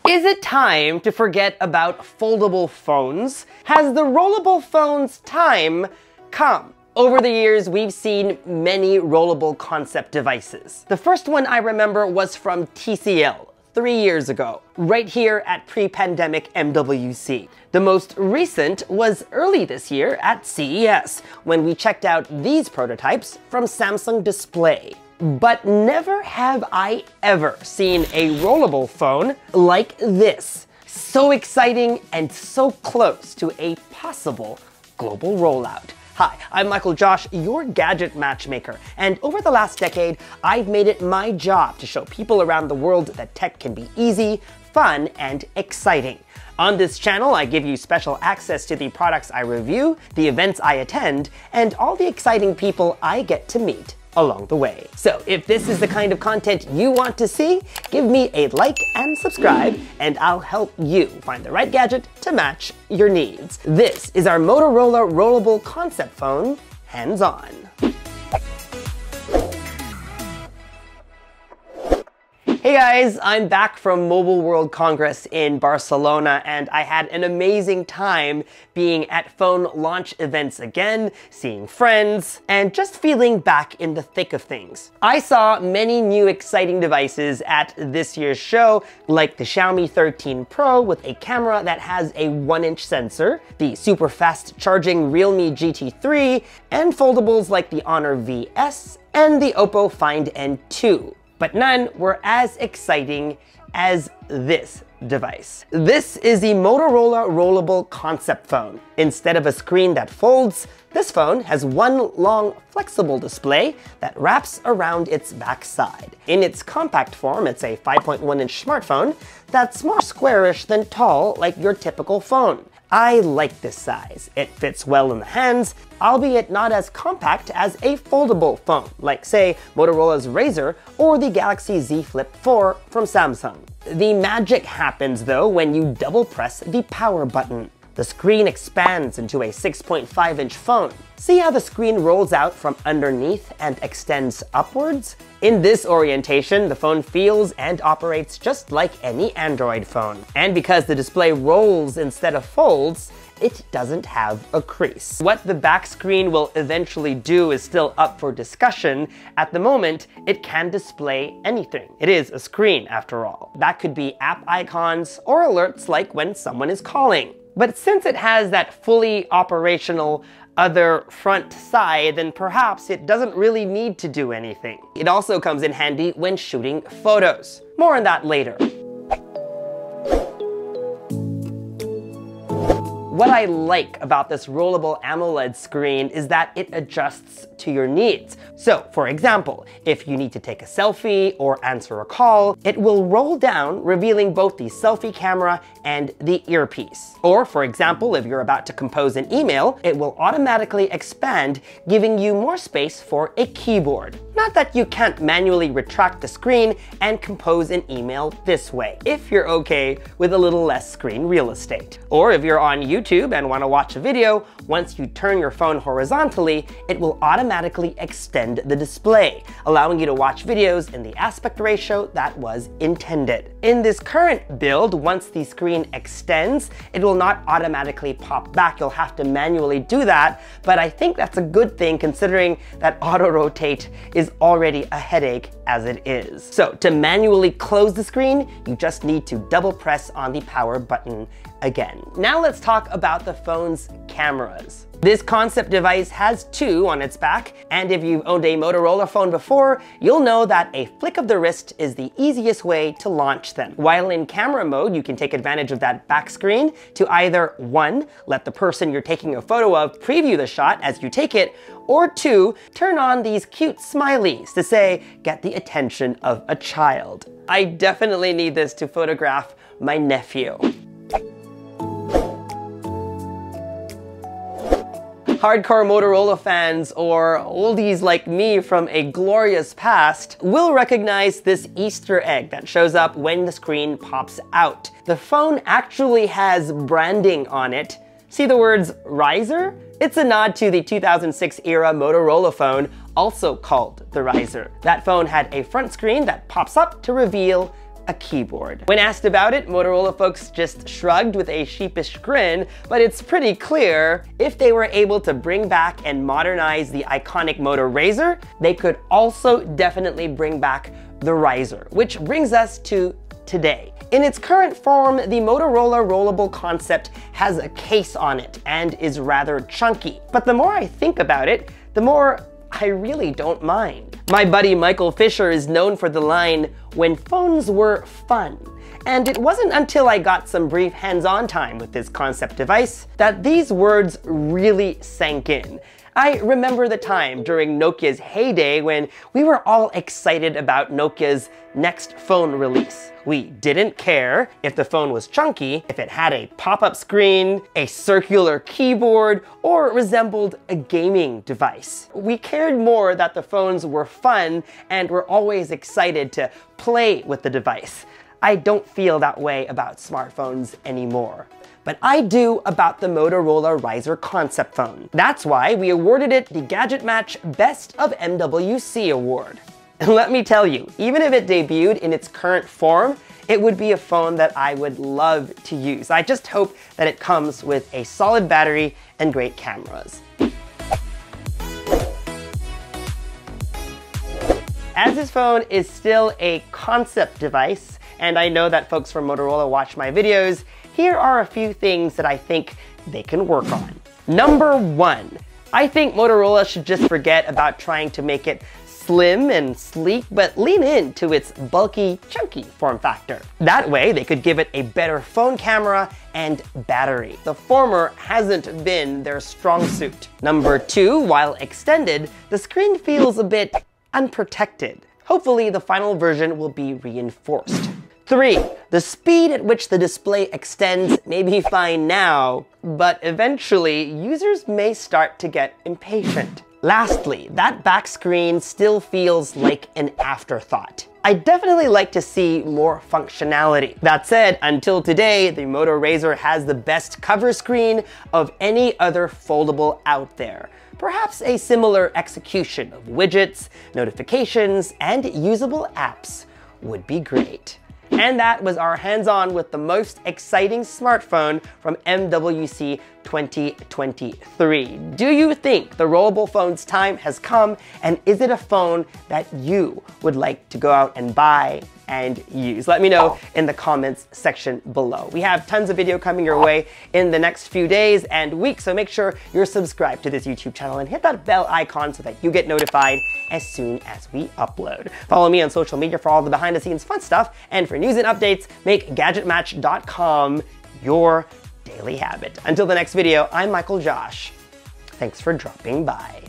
Is it time to forget about foldable phones? Has the rollable phone's time come? Over the years, we've seen many rollable concept devices. The first one I remember was from TCL 3 years ago, right here at pre-pandemic MWC. The most recent was early this year at CES, when we checked out these prototypes from Samsung Display. But never have I ever seen a rollable phone like this. So exciting and so close to a possible global rollout. Hi, I'm MICHAELJOSH, your gadget matchmaker, and over the last decade, I've made it my job to show people around the world that tech can be easy, fun, and exciting. On this channel, I give you special access to the products I review, the events I attend, and all the exciting people I get to meet along the way. So if this is the kind of content you want to see, give me a like and subscribe, and I'll help you find the right gadget to match your needs. This is our Motorola Rollable Concept Phone, hands-on. Hey guys, I'm back from Mobile World Congress in Barcelona, and I had an amazing time being at phone launch events again, seeing friends, and just feeling back in the thick of things. I saw many new exciting devices at this year's show, like the Xiaomi 13 Pro with a camera that has a 1-inch sensor, the super fast charging Realme GT3, and foldables like the Honor VS and the Oppo Find N2. But none were as exciting as this device. This is the Motorola Rollable Concept Phone. Instead of a screen that folds, this phone has one long, flexible display that wraps around its backside. In its compact form, it's a 5.1-inch smartphone that's more squarish than tall, like your typical phone. I like this size. It fits well in the hands, albeit not as compact as a foldable phone, like say Motorola's RIZR or the Galaxy Z Flip 4 from Samsung. The magic happens though when you double press the power button. The screen expands into a 6.5-inch phone. See how the screen rolls out from underneath and extends upwards? In this orientation, the phone feels and operates just like any Android phone. And because the display rolls instead of folds, it doesn't have a crease. What the back screen will eventually do is still up for discussion. At the moment, it can display anything. It is a screen after all. That could be app icons or alerts like when someone is calling. But since it has that fully operational other front side, then perhaps it doesn't really need to do anything. It also comes in handy when shooting photos. More on that later. What I like about this rollable AMOLED screen is that it adjusts to your needs. So, for example, if you need to take a selfie or answer a call, it will roll down, revealing both the selfie camera and the earpiece. Or, for example, if you're about to compose an email, it will automatically expand, giving you more space for a keyboard. Not that you can't manually retract the screen and compose an email this way, if you're okay with a little less screen real estate. Or if you're on YouTube and want to watch a video, once you turn your phone horizontally, it will automatically extend the display, allowing you to watch videos in the aspect ratio that was intended. In this current build, once the screen extends, it will not automatically pop back. You'll have to manually do that, but I think that's a good thing considering that auto-rotate is already a headache as it is. So to manually close the screen, you just need to double press on the power button again. Now let's talk about the phone's cameras. This concept device has two on its back, and if you've owned a Motorola phone before, you'll know that a flick of the wrist is the easiest way to launch them. While in camera mode, you can take advantage of that back screen to either 1, let the person you're taking a photo of preview the shot as you take it, or 2, turn on these cute smileys to say, get the attention of a child. I definitely need this to photograph my nephew. Hardcore Motorola fans or oldies like me from a glorious past will recognize this Easter egg that shows up when the screen pops out. The phone actually has branding on it. See the words RIZR? It's a nod to the 2006 era Motorola phone, also called the RIZR. That phone had a front screen that pops up to reveal a keyboard. When asked about it, Motorola folks just shrugged with a sheepish grin, but it's pretty clear if they were able to bring back and modernize the iconic Moto RIZR, they could also definitely bring back the RIZR, which brings us to today. In its current form, the Motorola rollable concept has a case on it and is rather chunky. But the more I think about it, the more I really don't mind. My buddy Michael Fisher is known for the line, "When phones were fun." And it wasn't until I got some brief hands-on time with this concept device that these words really sank in. I remember the time during Nokia's heyday when we were all excited about Nokia's next phone release. We didn't care if the phone was chunky, if it had a pop-up screen, a circular keyboard, or resembled a gaming device. We cared more that the phones were fun and were always excited to play with the device. I don't feel that way about smartphones anymore. But I do about the Motorola RIZR concept phone. That's why we awarded it the GadgetMatch Best of MWC award. And let me tell you, even if it debuted in its current form, it would be a phone that I would love to use. I just hope that it comes with a solid battery and great cameras. As this phone is still a concept device, and I know that folks from Motorola watch my videos, here are a few things that I think they can work on. Number 1, I think Motorola should just forget about trying to make it slim and sleek, but lean into its bulky, chunky form factor. That way, they could give it a better phone camera and battery. The former hasn't been their strong suit. Number 2, while extended, the screen feels a bit unprotected. Hopefully, the final version will be reinforced. 3, the speed at which the display extends may be fine now, but eventually users may start to get impatient. Lastly, that back screen still feels like an afterthought. I'd definitely like to see more functionality. That said, until today, the Moto RIZR has the best cover screen of any other foldable out there. Perhaps a similar execution of widgets, notifications, and usable apps would be great. And that was our hands-on with the most exciting smartphone from MWC 2023. Do you think the rollable phone's time has come, and is it a phone that you would like to go out and buy and use? Let me know in the comments section below. We have tons of video coming your way in the next few days and weeks, so make sure you're subscribed to this YouTube channel and hit that bell icon so that you get notified as soon as we upload. Follow me on social media for all the behind-the-scenes fun stuff, and for news and updates, make GadgetMatch.com your daily habit. Until the next video, I'm MICHAELJOSH. Thanks for dropping by.